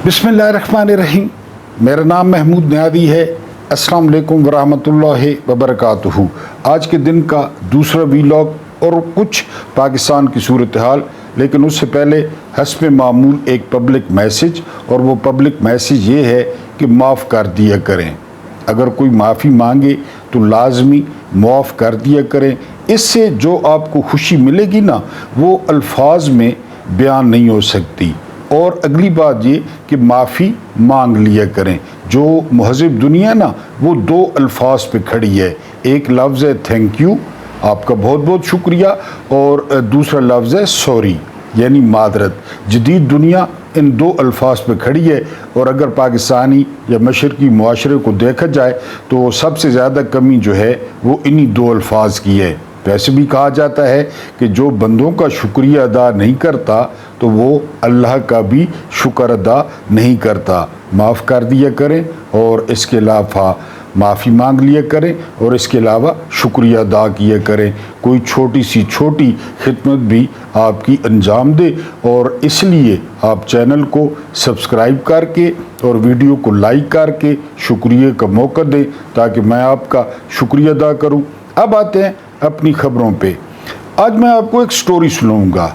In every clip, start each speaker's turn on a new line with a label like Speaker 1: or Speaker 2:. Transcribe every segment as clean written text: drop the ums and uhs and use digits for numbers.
Speaker 1: बिस्मिल्लाहिर्रहमानिर्रहीम। मेरा नाम महमूद नियादी है। अस्सलाम वालेकुम वरहमतुल्लाहि वबरकातुहू। आज के दिन का दूसरा वीलॉग और कुछ पाकिस्तान की सूरत हाल, लेकिन उससे पहले हस्ब मामूल एक पब्लिक मैसेज, और वो पब्लिक मैसेज ये है कि माफ़ कर दिया करें। अगर कोई माफ़ी मांगे तो लाजमी माफ़ कर दिया करें। इससे जो आपको खुशी मिलेगी ना, वो अल्फाज में बयान नहीं हो सकती। और अगली बात ये कि माफ़ी मांग लिया करें। जो महज़िब दुनिया ना, वो दो अल्फाज पे खड़ी है। एक लफ्ज़ है थैंक यू, आपका बहुत बहुत शुक्रिया, और दूसरा लफ्ज़ है सॉरी, यानी मादरत। जदीद दुनिया इन दो अल्फाज पे खड़ी है। और अगर पाकिस्तानी या मशरक़ी मुआशरे को देखा जाए तो सबसे ज़्यादा कमी जो है वो इन्हीं दो अल्फाज की है। वैसे भी कहा जाता है कि जो बंदों का शुक्रिया अदा नहीं करता तो वो अल्लाह का भी शुक्र अदा नहीं करता। माफ़ कर दिया करें और इसके अलावा माफ़ी मांग लिया करें और इसके अलावा शुक्रिया अदा किया करें। कोई छोटी सी छोटी खिदमत भी आपकी अंजाम दे, और इसलिए आप चैनल को सब्सक्राइब करके और वीडियो को लाइक करके शुक्रिया का मौका दें ताकि मैं आपका शुक्रिया अदा करूं। अब आते हैं अपनी ख़बरों पे। आज मैं आपको एक स्टोरी सुनाऊंगा।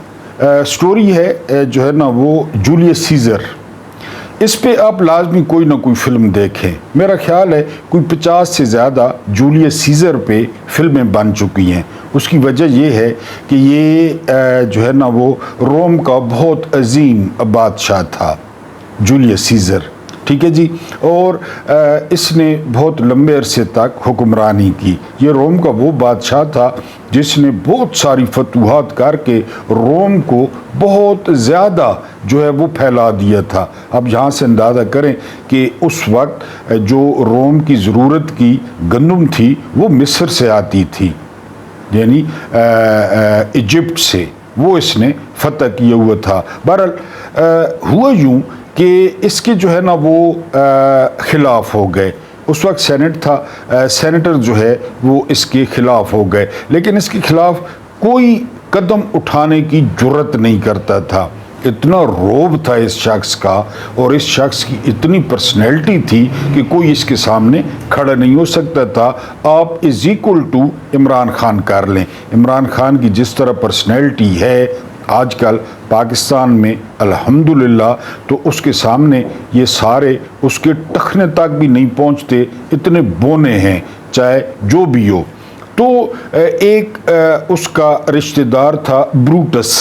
Speaker 1: स्टोरी है जो है ना वो जूलियस सीज़र। इस पे आप लाजमी कोई ना कोई फ़िल्म देखें। मेरा ख्याल है कोई 50 से ज़्यादा जूलियस सीज़र पे फ़िल्में बन चुकी हैं। उसकी वजह ये है कि ये जो है ना वो रोम का बहुत अजीम बादशाह था, जूलियस सीज़र, ठीक है जी। और इसने बहुत लंबे अरसे तक हुक्मरानी की। ये रोम का वो बादशाह था जिसने बहुत सारी फतूहात करके रोम को बहुत ज़्यादा जो है वो फैला दिया था। अब यहाँ से अंदाज़ा करें कि उस वक्त जो रोम की ज़रूरत की गंदम थी वो मिस्र से आती थी, यानी इजिप्ट से, वो इसने फतह किया हुआ था। बहरहाल हुआ यूँ कि इसके जो है ना वो ख़िलाफ़ हो गए। उस वक्त सेनेट था, सेनेटर जो है वो इसके ख़िलाफ़ हो गए, लेकिन इसके ख़िलाफ़ कोई कदम उठाने की जुर्रत नहीं करता था। इतना रोब था इस शख्स का, और इस शख्स की इतनी पर्सनैलिटी थी कि कोई इसके सामने खड़ा नहीं हो सकता था। आप is equal to Imran Khan कर लें। इमरान खान की जिस तरह पर्सनैलिटी है आजकल पाकिस्तान में अल्हम्दुलिल्लाह, तो उसके सामने ये सारे उसके टखने तक भी नहीं पहुंचते, इतने बोने हैं, चाहे जो भी हो। तो एक उसका रिश्तेदार था ब्रूटस,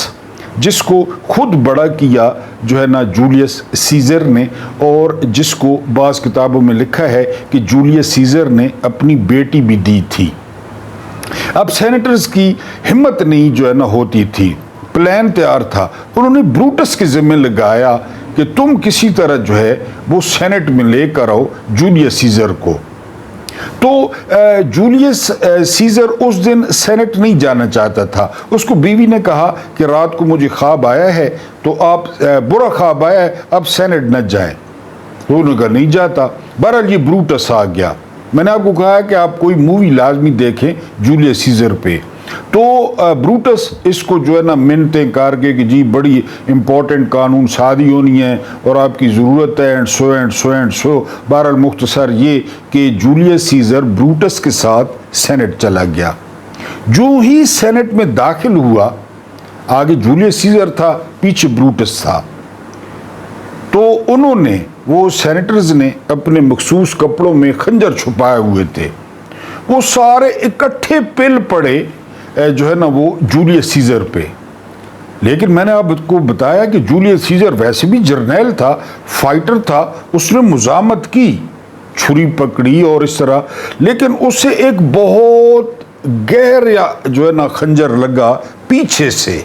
Speaker 1: जिसको खुद बड़ा किया जो है ना जूलियस सीज़र ने, और जिसको बाज़ किताबों में लिखा है कि जूलियस सीज़र ने अपनी बेटी भी दी थी। अब सेनेटर्स की हिम्मत नहीं जो है ना होती थी। प्लान तैयार था, उन्होंने ब्रूटस के ज़िम्मे लगाया कि तुम किसी तरह जो है वो सेनेट में लेकर आओ जूलियस सीज़र को। तो जूलियस सीज़र उस दिन सेनेट नहीं जाना चाहता था। उसको बीवी ने कहा कि रात को मुझे ख्वाब आया है, तो आप बुरा ख्वाब आया है, अब सेनेट न जाए। तो उन्होंने कहा नहीं जाता। बहरहाल ये ब्रूटस आ गया। मैंने आपको कहा कि आप कोई मूवी लाजमी देखें जूलियस सीज़र पे। तो ब्रूटस इसको जो है ना मिन्नतें करके कि जी बड़ी इम्पोर्टेंट कानून शादी होनी है और आपकी ज़रूरत है, and so and so and so. बहरहाल मुख्तसर ये कि जूलियस सीज़र ब्रूटस के साथ सेनेट चला गया। जो ही सेनेट में दाखिल हुआ, आगे जूलियस सीज़र था, पीछे ब्रूटस था। तो उन्होंने, वो सेनेटर्स ने अपने मखसूस कपड़ों में खंजर छुपाए हुए थे, वो सारे इकट्ठे पिल पड़े जो है ना वो जूलियस सीज़र पे। लेकिन मैंने आपको बताया कि जूलियस सीज़र वैसे भी जर्नैल था, फाइटर था, उसने मुज़ामत की, छुरी पकड़ी और इस तरह, लेकिन उससे एक बहुत गहरा जो है ना खंजर लगा पीछे से।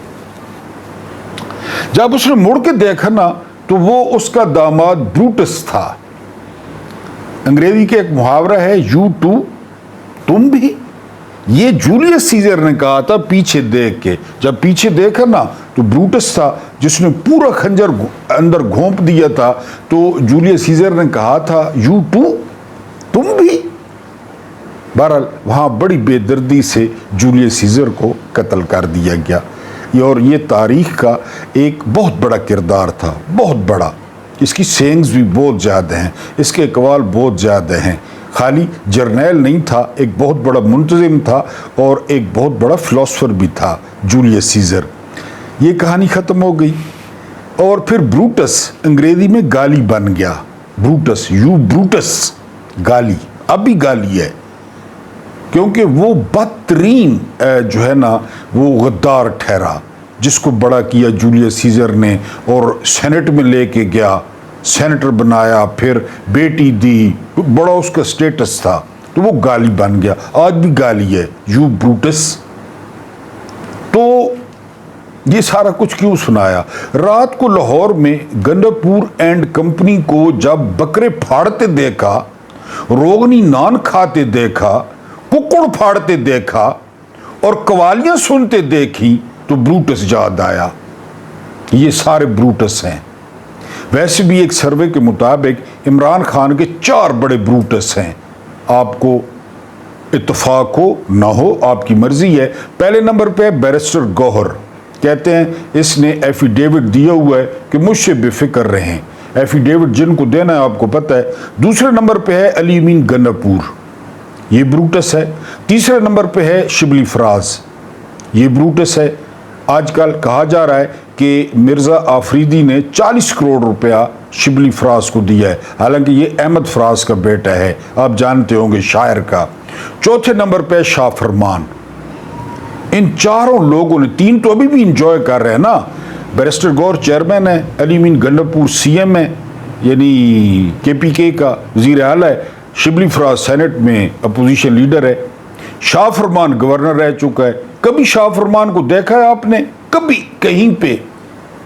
Speaker 1: जब उसने मुड़ के देखा ना तो वो उसका दामाद ब्रूटस था। अंग्रेजी के एक मुहावरा है यू टू, तुम भी। ये जूलियस सीज़र ने कहा था पीछे देख के। जब पीछे देखा ना तो ब्रूटस था जिसने पूरा खंजर अंदर घोंप दिया था। तो जूलियस सीज़र ने कहा था यू टू, तुम भी। बहरहाल वहाँ बड़ी बेदर्दी से जूलियस सीज़र को कत्ल कर दिया गया। और ये तारीख़ का एक बहुत बड़ा किरदार था, बहुत बड़ा। اس کی سینگز بھی بہت زیادہ ہیں، اس کے اقوال بہت زیادہ ہیں. خالی جرنیل نہیں تھا، ایک بہت بڑا منتظم تھا اور ایک بہت بڑا فلاسفر بھی تھا، جولیس سیزر. یہ کہانی ختم ہو گئی. اور پھر بروٹس انگریزی میں گالی بن گیا. بروٹس، یو بروٹس، گالی، اب بھی گالی ہے، کیونکہ وہ بدترین جو ہے نا وہ غدار ٹھہرا، جس کو بڑا کیا جولیس سیزر نے اور سینٹ میں لے کے گیا، سینیٹر بنایا، پھر بیٹی دی، بڑا اس کا سٹیٹس تھا، تو وہ گالی بن گیا. آج بھی گالی ہے، یو بروٹس. تو یہ سارا کچھ کیوں سنایا؟ رات کو لاہور میں گنڈاپور اینڈ کمپنی کو جب بکرے پھاڑتے دیکھا، روغنی نان کھاتے دیکھا، ککڑ پھاڑتے دیکھا اور قوالیاں سنتے دیکھی تو بروٹس یاد آیا. یہ سارے بروٹس ہیں. ویسے بھی ایک سروے کے مطابق عمران خان کے 4 بڑے بروٹس ہیں. آپ کو اتفاق ہو نہ ہو، آپ کی مرضی ہے. پہلے نمبر پہ بیرسٹر گوہر، کہتے ہیں اس نے ایفیڈیوٹ دیا ہوا ہے کہ مجھ سے بے فکر رہیں. ایفیڈیوٹ جن کو دینا ہے آپ کو پتہ ہے. دوسرے نمبر پہ ہے علی امین گنڈاپور، یہ بروٹس ہے. تیسرے نمبر پہ ہے شبلی فراز، یہ بروٹس ہے. آج کل کہا جا رہا ہے کہ مرزا آفریدی نے 40 کروڑ روپیہ شبلی فراز کو دیا ہے، حالانکہ یہ احمد فراز کا بیٹا ہے، آپ جانتے ہوں گے، شاعر کا. چوتھے نمبر پہ شاہ فرمان. ان چاروں لوگوں نے، 3 تو ابھی بھی انجوائے کر رہے ہیں نا. بیرسٹر گور چیئرمین ہے، علی امین گنڈاپور سی ایم ہے، یعنی کے پی کے کا وزیر اعلیٰ ہے، شبلی فراز سینٹ میں اپوزیشن لیڈر ہے، شاہ فرمان گورنر رہ چکا ہے. کبھی شاہ فرمان کو دیکھا ہے آپ نے کبھی کہیں پہ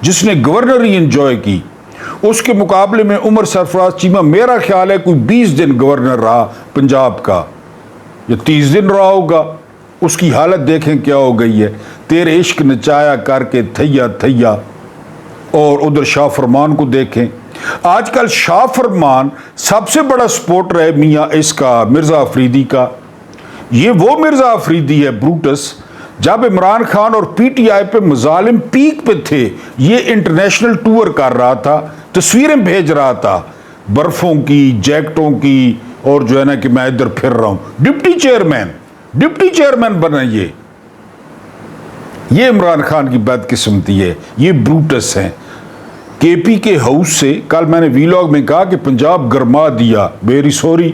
Speaker 1: جس نے گورنر انجوائے کی؟ اس کے مقابلے میں عمر سرفراز چیمہ میرا خیال ہے کوئی 20 دن گورنر رہا پنجاب کا، یا 30 دن رہا ہوگا. اس کی حالت دیکھیں کیا ہو گئی ہے. تیرے عشق نچایا کر کے تھیا تھیا. اور ادھر شاہ فرمان کو دیکھیں. آج کل شاہ فرمان سب سے بڑا سپورٹر ہے میاں اس کا مرزا آفریدی کا. یہ وہ مرزا آفریدی ہے بروٹس، جب عمران خان اور پی ٹی آئی پہ مظالم پیک پہ تھے، یہ انٹرنیشنل ٹور کر رہا تھا، تصویریں بھیج رہا تھا برفوں کی، جیکٹوں کی، اور جو ہے نا کہ میں ادھر پھر رہا ہوں. ڈپٹی چیئرمین بنا. یہ عمران خان کی بدقسمتی ہے. یہ بروٹس ہیں. کے پی کے ہاؤس سے کل میں نے ویلاگ میں کہا کہ پنجاب گرما دیا، ویری سوری.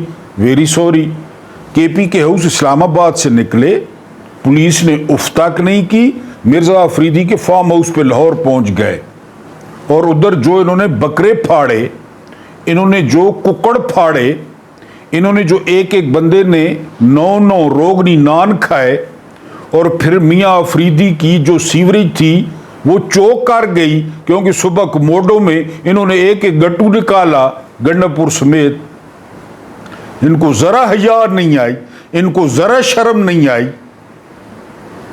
Speaker 1: کے پی کے ہاؤس اسلام آباد سے نکلے، پولیس نے اف تک نہیں کی، مرزا آفریدی کے فارم ہاؤس پہ لاہور پہنچ گئے، اور ادھر جو انہوں نے بکرے پھاڑے، انہوں نے جو ککڑ پھاڑے، انہوں نے جو ایک بندے نے 9 روغنی نان کھائے، اور پھر میاں آفریدی کی جو سیوریج تھی وہ چوک کر گئی، کیونکہ صبح کموڈو میں انہوں نے ایک گٹو نکالا گنڈاپور سمیت. ان کو ذرا حیا نہیں آئی، ان کو ذرا شرم نہیں آئی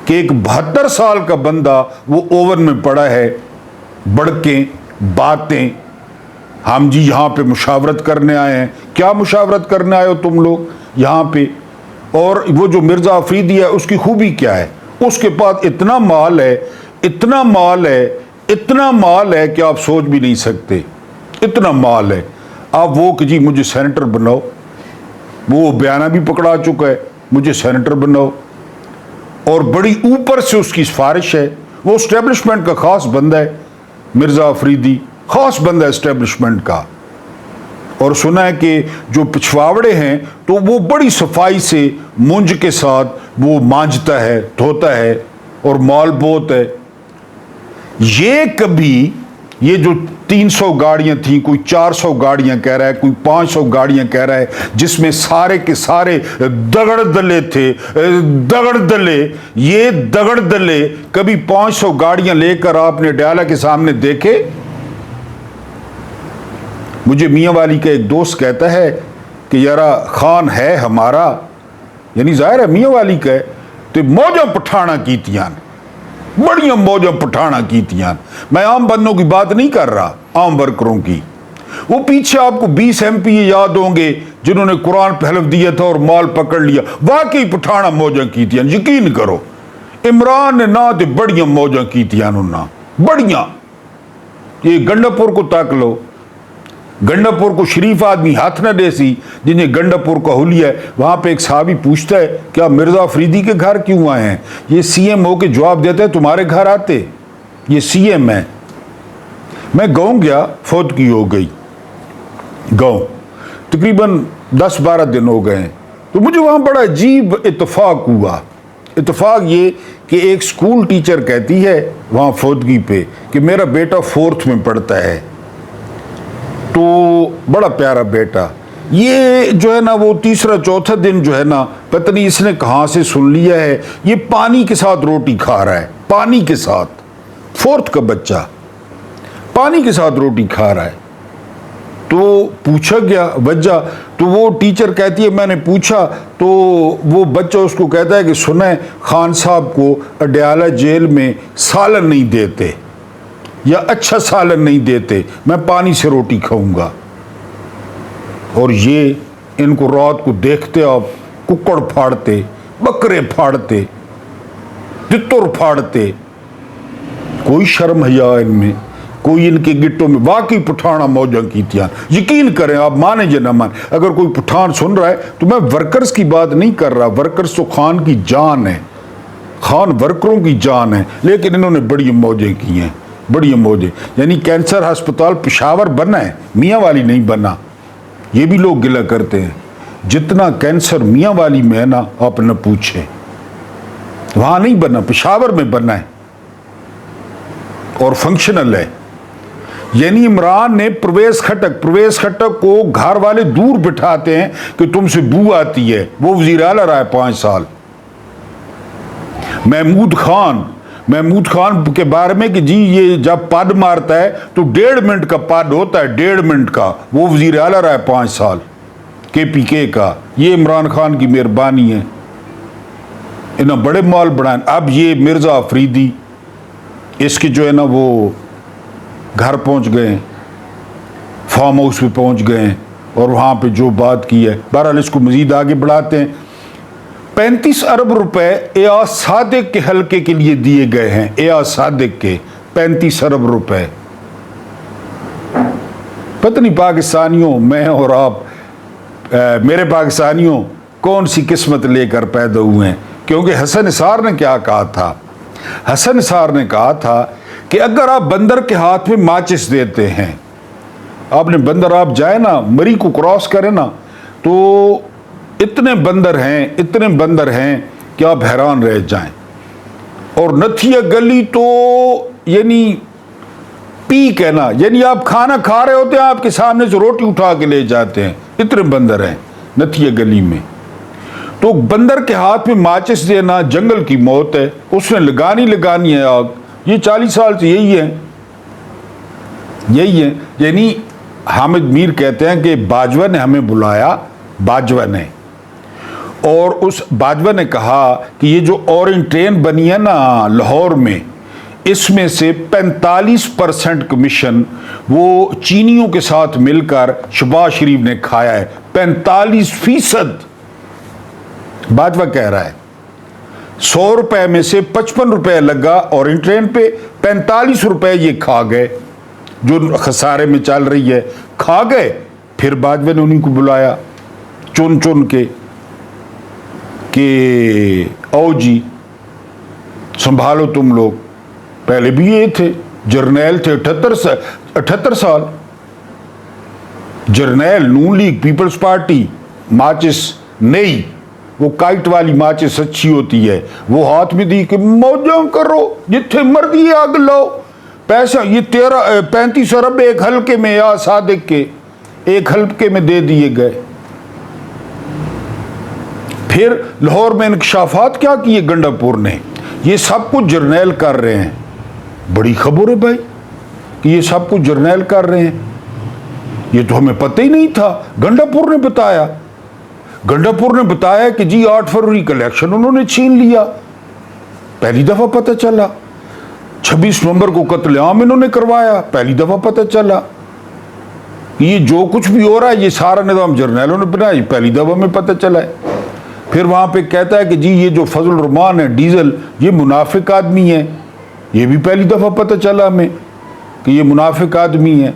Speaker 1: کہ ایک 72 سال کا بندہ وہ اوون میں پڑا ہے. بڑکیں باتیں، ہم جی یہاں پہ مشاورت کرنے آئے ہیں. کیا مشاورت کرنے آئے ہو تم لوگ یہاں پہ؟ اور وہ جو مرزا آفریدی ہے اس کی خوبی کیا ہے؟ اس کے پاس اتنا مال ہے کہ آپ سوچ بھی نہیں سکتے. اتنا مال ہے. آپ وہ کہ جی مجھے سینیٹر بناؤ، وہ بیانہ بھی پکڑا چکا ہے، مجھے سینیٹر بناؤ، اور بڑی اوپر سے اس کی سفارش ہے. وہ اسٹیبلشمنٹ کا خاص بندہ ہے مرزا آفریدی، خاص بندہ ہے اسٹیبلشمنٹ کا. اور سنا ہے کہ جو پچھواڑے ہیں تو وہ بڑی صفائی سے مونج کے ساتھ وہ مانجتا ہے، دھوتا ہے، اور مال بہت ہے. یہ جو 300 گاڑیاں تھیں، کوئی 400 گاڑیاں کہہ رہا ہے، کوئی 500 گاڑیاں کہہ رہا ہے، جس میں سارے کے سارے دگڑ دلے تھے. یہ دگڑ دلے کبھی 500 گاڑیاں لے کر آپ نے ڈیالہ کے سامنے دیکھے؟ مجھے میاں والی کا ایک دوست کہتا ہے کہ یارا خان ہے ہمارا، یعنی ظاہر ہے میاں والی کا ہے، تو موجاں پٹھانا کیتیاں، بڑیاں موجاں پٹھانا کیتیاں. میں عام بندوں کی بات نہیں کر رہا، عام ورکروں کی. وہ پیچھے آپ کو 20 ایم پی یاد ہوں گے جنہوں نے قرآن پہ حلف دیا تھا اور مال پکڑ لیا. واقعی پٹھانا موجاں کیتیاں، یقین کرو. عمران نے نہ تے بڑیاں موجاں کیتیاں، بڑیاں. یہ گنڈاپور کو تاک لو، गंडापुर को शरीफ आदमी हाथ न दे सी जिन्हें गंडापुर का हुलिया है। वहां पे एक साहबी पूछता है क्या मिर्जा अफरीदी के घर क्यों आए हैं? ये सीएम हो के जवाब देता है तुम्हारे घर आते, ये सीएम है। मैं गाँव गया, फौतगी हो गई गाँव, तकरीबन 10-12 दिन हो गए हैं। तो मुझे वहाँ बड़ा अजीब इत्तेफाक हुआ। इत्तेफाक ये कि एक स्कूल टीचर कहती है वहाँ फौतगी पे कि मेरा बेटा 4th में पढ़ता है, तो बड़ा प्यारा बेटा। ये जो है ना वो तीसरा चौथा दिन जो है ना पता नहीं इसने कहाँ से सुन लिया है, ये पानी के साथ रोटी खा रहा है, पानी के साथ। 4th का बच्चा पानी के साथ रोटी खा रहा है। तो पूछा गया वजह, तो वो टीचर कहती है मैंने पूछा, तो वो बच्चा उसको कहता है कि सुने खान साहब को अडयाला जेल में सालन नहीं देते या अच्छा सालन नहीं देते, मैं पानी से रोटी खाऊंगा। और ये इनको रात को देखते आप कुक्कड़ फाड़ते, बकरे फाड़ते, तितुर फाड़ते, कोई शर्म हया इनमें, कोई इनके गिट्टों में। वाकई पठाना मौजा की थियां, यकीन करें आप माने या ना माने। अगर कोई पठान सुन रहा है तो मैं वर्कर्स की बात नहीं कर रहा, वर्कर्स तो खान की जान है, खान वर्करों की जान है, लेकिन इन्होंने बड़ी मौजें की हैं, बड़ी मौजें। यानी कैंसर अस्पताल पेशावर बना है, मियाँ वाली नहीं बना। ये भी लोग गिला करते हैं, जितना कैंसर मियाँ वाली में है ना आप न पूछे, वहाँ नहीं बना, पेशावर में बना है और फंक्शनल है। यानी इमरान ने प्रवेश खटक को घर वाले दूर बिठाते हैं कि तुमसे बू आती है, वो वजीर आला रहा है 5 साल। महमूद खान के बारे में कि जी ये जब पद मारता है तो 1.5 मिनट का पद होता है, 1.5 मिनट का, वो वजीर आला रहा है 5 साल KPK का। ये इमरान खान की मेहरबानी है, इन्हें बड़े माल बढ़ाए। अब ये मिर्जा अफरीदी इसके जो है ना वो घर पहुंच गए, फार्म हाउस पे पहुंच गए और वहाँ पे जो बात की है, बहरहाल इसको मजीद आगे बढ़ाते हैं। 35 अरब रुपए एयाज सादिक के हल्के के लिए दिए गए हैं, एयाज सादिक के 35 अरब रुपए। पता नहीं पाकिस्तानियों, मैं और आप, मेरे पाकिस्तानियों कौन सी किस्मत लेकर पैदा हुए हैं। क्योंकि हसन निसार ने क्या कहा था? हसन निसार ने कहा था कि अगर आप बंदर के हाथ में माचिस देते हैं, आपने बंदर, आप जाए ना मरी को क्रॉस करें ना, तो इतने बंदर हैं कि आप हैरान रह जाएं। और नथिया गली तो यानी पीक है ना, यानी आप खाना खा रहे होते हैं, आपके सामने से रोटी उठा के ले जाते हैं, इतने बंदर हैं नथिया गली में। तो बंदर के हाथ में माचिस देना जंगल की मौत है, उसने लगानी है आग। ये 40 साल से यही है। यानी हामिद मीर कहते हैं कि बाजवा ने हमें बुलाया, बाजवा ने, और उस बाजवा ने कहा कि ये जो ऑरेंज ट्रेन बनी है ना लाहौर में, इसमें से 45% कमीशन वो चीनियों के साथ मिलकर शहबाज शरीफ ने खाया है। 45% बाजवा कह रहा है। 100 रुपए में से 55 रुपए लगा ऑरेंज ट्रेन पे, 45 रुपए ये खा गए, जो खसारे में चल रही है, खा गए। फिर बाजवा ने उन्हीं को बुलाया चुन के कि आओ जी संभालो तुम लोग। पहले भी ये थे, जर्नैल थे, 78 साल जर्नैल, नून लीग, पीपल्स पार्टी। माचिस नहीं, वो काइट वाली माचिस अच्छी होती है, वो हाथ में दी कि मौजा करो, जिथे मर्जी आग लो, पैसा। ये 35 अरब एक हल्के में, या सादिक के एक हल्के में दे दिए गए। फिर लाहौर में इंकशाफात क्या किए गंडापुर ने, ये सब कुछ जर्नैल कर रहे हैं। बड़ी खबर है भाई कि ये सब कुछ जर्नैल कर रहे हैं, ये तो हमें पता ही नहीं था। गंडापुर ने बताया कि जी 8 फरवरी का इलेक्शन उन्होंने छीन लिया, पहली दफा पता चला। 26 नवंबर को कत्लेआम इन्होंने करवाया, पहली दफा पता चला। ये जो कुछ भी हो रहा है ये सारा निजाम जर्नैलों ने बनाया, पहली दफा में पता चला है। फिर वहां पे कहता है कि जी ये जो फजल रहमान है डीजल, ये मुनाफिक आदमी है, ये भी पहली दफा पता चला हमें कि ये मुनाफिक आदमी है।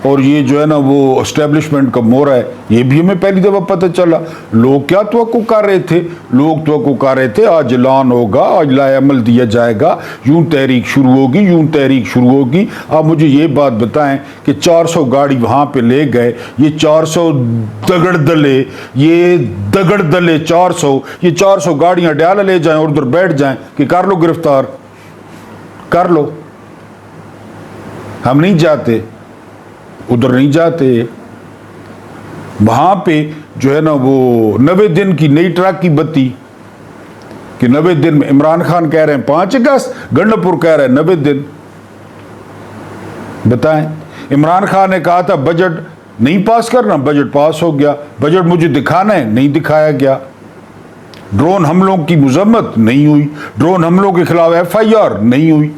Speaker 1: اور یہ جو ہے نا وہ اسٹیبلشمنٹ کا مورا ہے، یہ بھی ہمیں پہلی دفعہ پتہ چلا۔ لوگ کیا توقع کر رہے تھے؟ لوگ توقع کر رہے تھے آج اعلان ہوگا، آج لائے عمل دیا جائے گا، یوں تحریک شروع ہوگی، یوں تحریک شروع ہوگی۔ آپ مجھے یہ بات بتائیں کہ 400 گاڑی وہاں پہ لے گئے، یہ 400 دگڑ دلے، یہ دگڑ دلے 400، یہ 400 گاڑیاں ڈیالہ لے جائیں اور ادھر بیٹھ جائیں کہ کر لو گرفتار، کر لو۔ ہم نہیں جاتے، ادھر نہیں جاتے۔ وہاں پہ جو ہے نا وہ 90 دن کی نئی ٹرک کی بتی، کہ 90 دن میں عمران خان کہہ رہے ہیں 5 اگست، گنڈپور کہہ رہے ہیں 90 دن۔ بتائیں، عمران خان نے کہا تھا بجٹ نہیں پاس کرنا، بجٹ پاس ہو گیا۔ بجٹ مجھے دکھانا ہے، نہیں دکھایا گیا۔ ڈرون حملوں کی مذمت نہیں ہوئی، ڈرون حملوں کے خلاف FIR نہیں ہوئی۔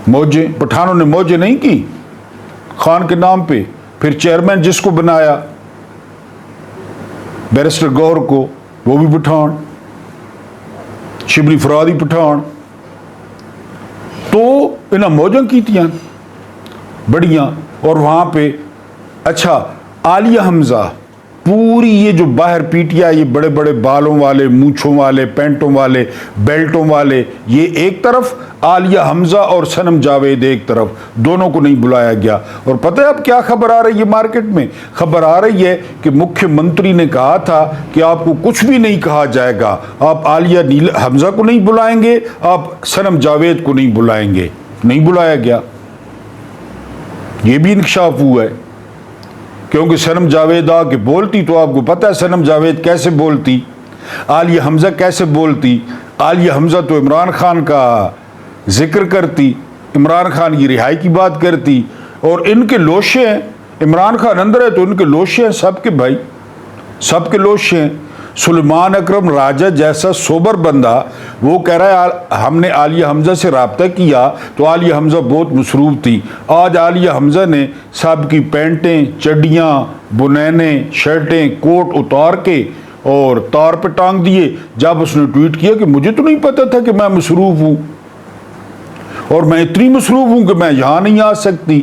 Speaker 1: موجیں، پٹھانوں نے موجیں نہیں کی خان کے نام پہ۔ پھر چیئرمین جس کو بنایا بیرسٹر گور کو، وہ بھی پٹھان، شبلی فرادی پٹھان۔ تو انہاں موجیں کیتیاں بڑیاں۔ اور وہاں پہ اچھا عالیہ حمزہ، پوری یہ جو باہر PTI، یہ بڑے بڑے بالوں والے، مونچھوں والے، پینٹوں والے، بیلٹوں والے، یہ ایک طرف، عالیہ حمزہ اور صنم جاوید ایک طرف، دونوں کو نہیں بلایا گیا۔ اور پتہ ہے اب کیا خبر آ رہی ہے مارکیٹ میں؟ خبر آ رہی ہے کہ مکھیہ منتری نے کہا تھا کہ آپ کو کچھ بھی نہیں کہا جائے گا، آپ عالیہ حمزہ کو نہیں بلائیں گے، آپ صنم جاوید کو نہیں بلائیں گے۔ نہیں بلایا گیا، یہ بھی انکشاف ہوا ہے۔ کیونکہ صنم جاوید آ کے بولتی تو آپ کو پتہ ہے صنم جاوید کیسے بولتی، عالیہ حمزہ کیسے بولتی۔ عالیہ حمزہ تو عمران خان کا ذکر کرتی، عمران خان کی رہائی کی بات کرتی، اور ان کے لوشے ہیں، عمران خان اندر ہے تو ان کے لوشے ہیں سب کے بھائی، سب کے لوشے ہیں۔ سلیمان اکرم راجہ جیسا سوبر بندہ وہ کہہ رہا ہے ہم نے عالیہ حمزہ سے رابطہ کیا تو عالیہ حمزہ بہت مصروف تھی۔ آج عالیہ حمزہ نے سب کی پینٹیں، چڈیاں، بنینے، شرٹیں، کوٹ اتار کے اور تار پہ ٹانگ دیے جب اس نے ٹویٹ کیا کہ مجھے تو نہیں پتا تھا کہ میں مصروف ہوں، اور میں اتنی مصروف ہوں کہ میں یہاں نہیں آ سکتی۔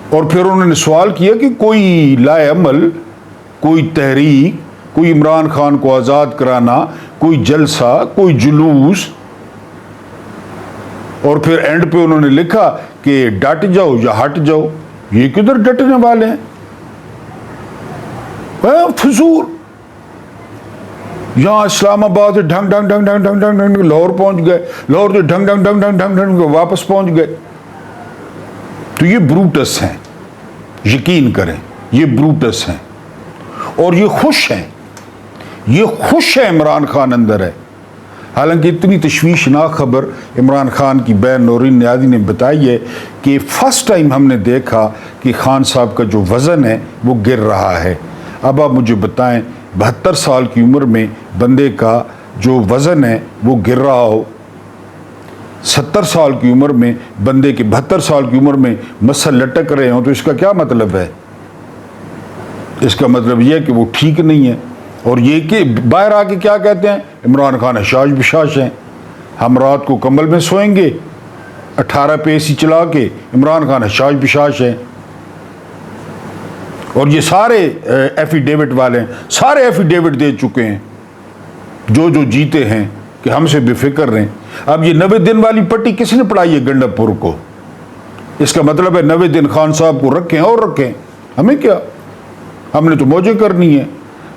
Speaker 1: اور پھر انہوں نے سوال کیا کہ کوئی لائے عمل، کوئی تحریک، کوئی عمران خان کو آزاد کرانا، کوئی جلسہ، کوئی جلوس، اور پھر اینڈ پہ انہوں نے لکھا کہ ڈٹ جاؤ یا ہٹ جاؤ۔ یہ کدھر ڈٹنے والے ہیں؟ فضول۔ یہاں اسلام آباد سے ڈھنگ ڈھنگ ڈھنگ ڈھنگ ڈھنگ ڈھنگ ڈھنگ لاہور پہنچ گئے، لاہور سے ڈھنگ ڈھنگ ڈھنگ ڈھنگ ڈھنگ ڈھنگ واپس پہنچ گئے۔ تو یہ بروٹس ہیں، یقین کریں یہ بروٹس ہیں، اور یہ خوش ہیں، یہ خوش ہے عمران خان اندر ہے۔ حالانکہ اتنی تشویشناک خبر عمران خان کی بہن نورین نیازی نے بتائی ہے کہ فرسٹ ٹائم ہم نے دیکھا کہ خان صاحب کا جو وزن ہے وہ گر رہا ہے۔ اب آپ مجھے بتائیں 72 سال کی عمر میں بندے کا جو وزن ہے وہ گر رہا ہو، 70 سال کی عمر میں بندے کے 72 سال کی عمر میں مسل لٹک رہے ہوں، تو اس کا کیا مطلب ہے؟ اس کا مطلب یہ ہے کہ وہ ٹھیک نہیں ہے۔ اور یہ کہ باہر آ کے کیا کہتے ہیں؟ عمران خان حشاش بشاش ہیں، ہم رات کو کمبل میں سوئیں گے 18 پہ AC چلا کے، عمران خان حشاش بشاش ہیں۔ اور یہ سارے ایفیڈیوٹ والے ہیں، سارے ایفیڈیوٹ دے چکے ہیں جو جیتے ہیں کہ ہم سے بے فکر رہیں۔ اب یہ 90 دن والی پٹی کس نے پڑھائی ہے گنڈپور کو؟ اس کا مطلب ہے 90 دن خان صاحب کو رکھیں اور رکھیں، ہمیں کیا، ہم نے تو موجیں کرنی ہے۔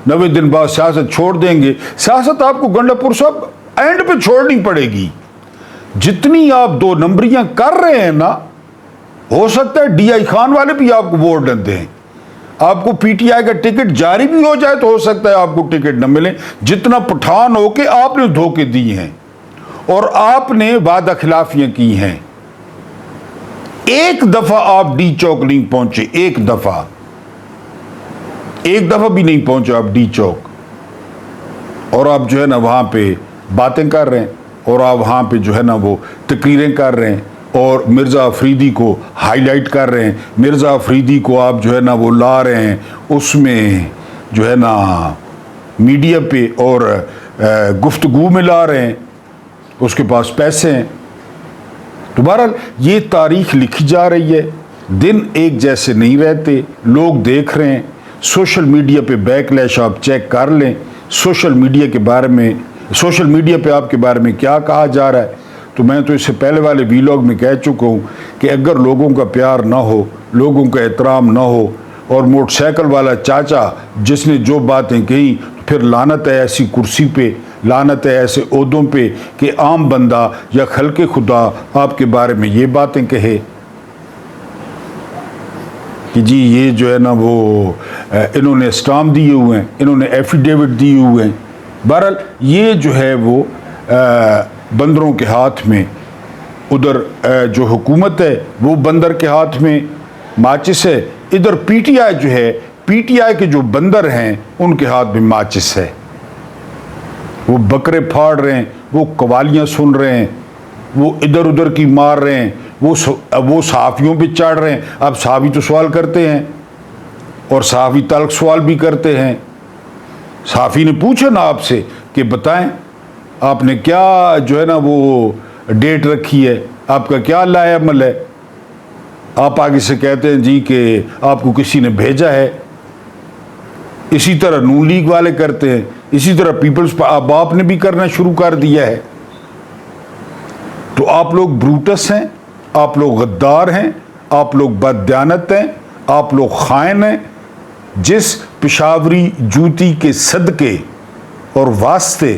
Speaker 1: 90 دن بعد سیاست چھوڑ دیں گے۔ سیاست آپ کو گنڈپور صاحب اینڈ پہ چھوڑنی پڑے گی۔ جتنی آپ 2 نمبریاں کر رہے ہیں نا، ہو سکتا ہے DI خان والے بھی آپ کو ووٹ نہ دیں، آپ کو PTI کا ٹکٹ جاری بھی ہو جائے تو ہو سکتا ہے آپ کو ٹکٹ نہ ملے۔ جتنا پٹھان ہو کے آپ نے دھوکے دیے ہیں اور آپ نے وعدہ خلافیاں کی ہیں۔ ایک دفعہ آپ ڈی چوک نہیں پہنچے، ایک دفعہ بھی نہیں پہنچے آپ ڈی چوک، اور آپ جو ہے نا وہاں پہ باتیں کر رہے ہیں، اور آپ وہاں پہ جو ہے نا وہ تقریریں کر رہے ہیں، اور مرزا افریدی کو ہائی لائٹ کر رہے ہیں۔ مرزا افریدی کو آپ جو ہے نا وہ لا رہے ہیں اس میں جو ہے نا میڈیا پہ، اور گفتگو میں لا رہے ہیں، اس کے پاس پیسے ہیں۔ تو بہرحال یہ تاریخ لکھی جا رہی ہے दिन एक जैसे नहीं रहते, लोग देख रहे हैं। सोशल मीडिया पे बैकलैश आप चेक कर लें, सोशल मीडिया पे आपके बारे में क्या कहा जा रहा है। तो मैं तो इससे पहले वाले वीलॉग में कह चुका हूँ कि अगर लोगों का प्यार ना हो, लोगों का एहतराम ना हो, और मोटरसाइकिल वाला चाचा जिसने जो बातें कही, फिर लानत है ऐसी कुर्सी पे, लानत है ऐसे ओहदों पे कि आम बंदा या खल्के खुदा आपके बारे में ये बातें कहे कि जी ये जो है ना वो इन्होंने स्टाम्प दिए हुए हैं, इन्होंने एफिडेविट दिए हुए हैं। बहरहाल ये जो है वो बंदरों के हाथ में, उधर जो हुकूमत है वो बंदर के हाथ में माचिस है, इधर पीटीआई जो है, पीटीआई के जो बंदर हैं उनके हाथ में माचिस है। वो बकरे फाड़ रहे हैं, वो कवालियाँ सुन रहे हैं, वो इधर उधर की मार रहे हैं, वो सहाफ़ियों पे चढ़ रहे हैं। अब सहाफ़ी तो सवाल करते हैं और सहाफ़ी तल्ख सवाल भी करते हैं। सहाफ़ी ने पूछा ना आपसे कि बताएं आपने क्या जो है ना वो डेट रखी है, आपका क्या लाया अमल है। आप आगे से कहते हैं जी कि आपको किसी ने भेजा है। इसी तरह नून लीग वाले करते हैं, इसी तरह पीपल्स बाप ने भी करना शुरू कर दिया है। तो आप लोग ब्रूटस हैं, आप लोग गद्दार हैं, आप लोग बददियानत हैं, आप लोग खाइन हैं। जिस पेशावरी जूती के सदके और वास्ते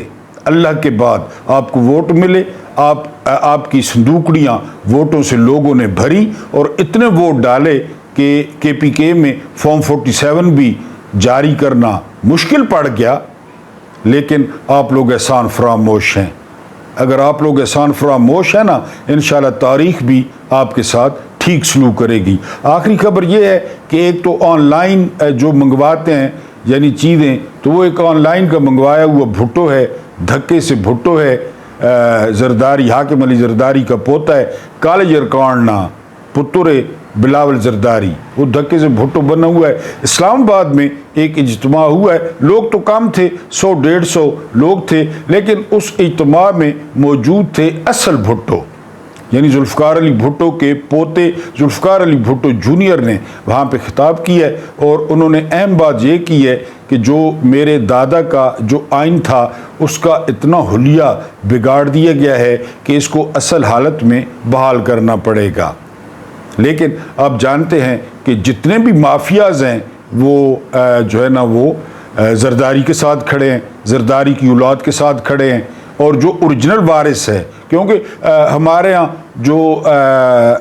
Speaker 1: अल्लाह के बाद आपको वोट मिले, आपकी संदूकड़ियाँ वोटों से लोगों ने भरी और इतने वोट डाले कि KPK में फॉर्म 47 भी जारी करना मुश्किल पड़ गया। लेकिन आप लोग एहसान फरामोश हैं। अगर आप लोग एहसान फरामोश हैं ना, इंशाल्लाह तारीख भी आपके साथ ठीक सलूक करेगी। आखिरी खबर ये है कि एक तो ऑनलाइन जो मंगवाते हैं यानी चीज़ें, तो वो एक ऑनलाइन का मंगवाया हुआ भुट्टो है, धक्के से भुट्टो है, जरदारी, हाकिम अली जरदारी का पोता है, काले जरकाना पुत्रे बिलावल जरदारी, वो धक्के से भुट्टो बना हुआ है। इस्लामाबाद में एक इज्तिमा हुआ है, लोग तो कम थे, 100-150 लोग थे, लेकिन उस इज्तिमा में मौजूद थे असल भुट्टो, यानी जुल्फ़िकार अली भुट्टो के पोते जुल्फ़िकार अली भुट्टो जूनियर ने वहाँ पे खिताब किया है। और उन्होंने अहम बात ये की है कि जो मेरे दादा का जो आइन था उसका इतना हुलिया बिगाड़ दिया गया है कि इसको असल हालत में बहाल करना पड़ेगा। लेकिन आप जानते हैं कि जितने भी माफियाज़ हैं वो जो है ना वो जरदारी के साथ खड़े हैं, जरदारी की औलाद के साथ खड़े हैं। और जो ओरिजिनल वारिस है, क्योंकि हमारे यहाँ जो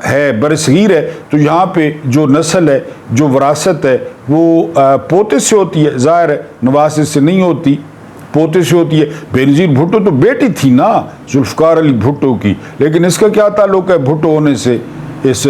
Speaker 1: है बरसगीर है, तो यहाँ पे जो नस्ल है, जो विरासत है, वो पोते से होती है, ज़ाहिर है नवासे से नहीं होती, पोते से होती है। बेनज़ीर भुट्टो तो बेटी थी ना जुल्फ़िकार अली भुट्टो की, लेकिन इसका क्या ताल्लुक़ है भुट्टो होने से, इस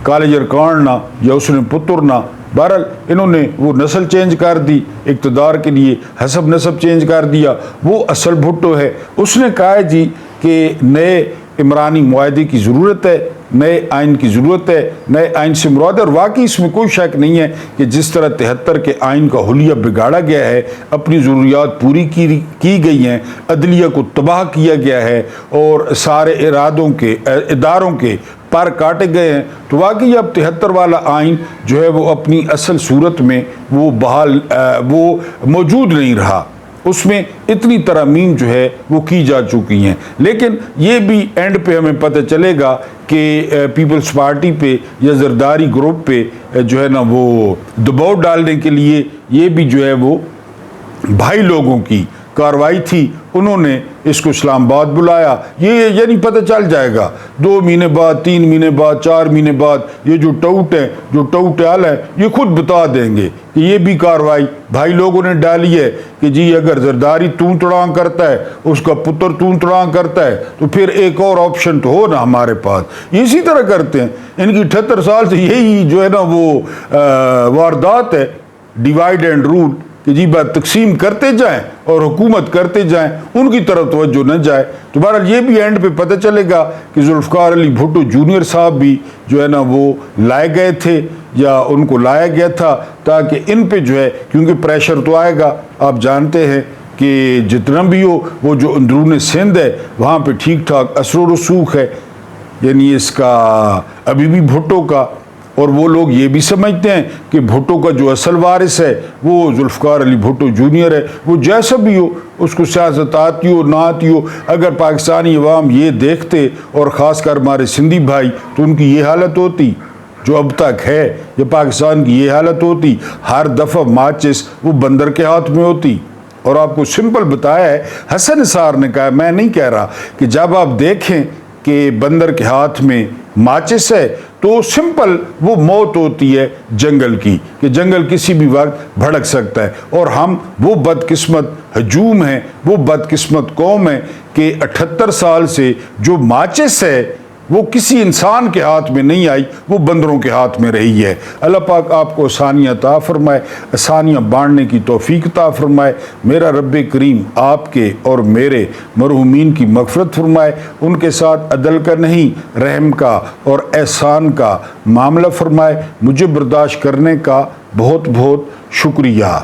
Speaker 1: काले जरकाना या उसने पुत्र ना। बहरहाल इन्होंने वो नस्ल चेंज कर दी इक़्तिदार के लिए, हसब नसब चेंज कर दिया, वो असल भुट्टो है। उसने कहा है जी कि नए इमरानी मुआहदे की ज़रूरत है, नए आइन की ज़रूरत है, नए आइन से मुराद है। और वाकई इसमें कोई शक नहीं है कि जिस तरह 73 के आइन का हुलिया बिगाड़ा गया है, अपनी ज़रूरियात पूरी की गई हैं, अदलिया को तबाह किया गया है और सारे इदारों के पर काटे गए हैं, तो वाकई अब 73 वाला आइन जो है वो अपनी असल सूरत में वो वो मौजूद नहीं रहा। उसमें इतनी तरमीम जो है वो की जा चुकी हैं। लेकिन ये भी एंड पे हमें पता चलेगा कि पीपल्स पार्टी पे या जरदारी ग्रुप पे जो है ना वो दबाव डालने के लिए ये भी जो है वो भाई लोगों की कार्रवाई थी, उन्होंने इसको इस्लामाबाद बुलाया। ये नहीं पता चल जाएगा 2 महीने बाद, 3 महीने बाद, 4 महीने बाद, ये जो टऊट है ये खुद बता देंगे कि ये भी कार्रवाई भाई लोगों ने डाली है कि जी अगर जरदारी तू तड़ांग करता है, उसका पुत्र तू तड़ांग करता है, तो फिर एक और ऑप्शन तो हो ना हमारे पास। इसी तरह करते हैं, इनकी 78 साल से यही जो है ना वो वारदात है, डिवाइड एंड रूल, कि जी बात तकसीम करते जाएं और हुकूमत करते जाएं, उनकी तरफ तवज्जो न जाए। तो बहरहाल ये भी एंड पे पता चलेगा कि जुल्फ़िकार अली भुट्टो जूनियर साहब भी जो है ना वो लाए गए थे या उनको लाया गया था ताकि इन पे जो है, क्योंकि प्रेशर तो आएगा, आप जानते हैं कि जितना भी हो वो जो अंदरून सिंध है वहाँ पे ठीक ठाक असर रसूख है, यानी इसका अभी भी भुट्टो का اور وہ لوگ یہ بھی سمجھتے ہیں کہ بھٹو کا جو اصل وارث ہے وہ ذوالفقار علی بھٹو جونیئر ہے، وہ جیسا بھی ہو، اس کو سیاست آتی ہو نہ آتی ہو۔ اگر پاکستانی عوام یہ دیکھتے اور خاص کر ہمارے سندھی بھائی، تو ان کی یہ حالت ہوتی جو اب تک ہے، یہ پاکستان کی یہ حالت ہوتی، ہر دفعہ ماچس وہ بندر کے ہاتھ میں ہوتی۔ اور آپ کو سمپل بتایا ہے، حسن نثار نے کہا، میں نہیں کہہ رہا، کہ جب آپ دیکھیں کہ بندر کے ہاتھ میں ماچس ہے تو سمپل وہ موت ہوتی ہے جنگل کی، کہ جنگل کسی بھی وقت بھڑک سکتا ہے۔ اور ہم وہ بدقسمت ہجوم ہیں، وہ بدقسمت قوم ہے کہ 78 سال سے جو ماچس ہے وہ کسی انسان کے ہاتھ میں نہیں آئی، وہ بندروں کے ہاتھ میں رہی ہے۔ اللہ پاک آپ کو آسانیاں عطا فرمائے، آسانیاں بانٹنے کی توفیق عطا فرمائے۔ میرا رب کریم آپ کے اور میرے مرحومین کی مغفرت فرمائے، ان کے ساتھ عدل کا نہیں رحم کا اور احسان کا معاملہ فرمائے۔ مجھے برداشت کرنے کا بہت بہت شکریہ۔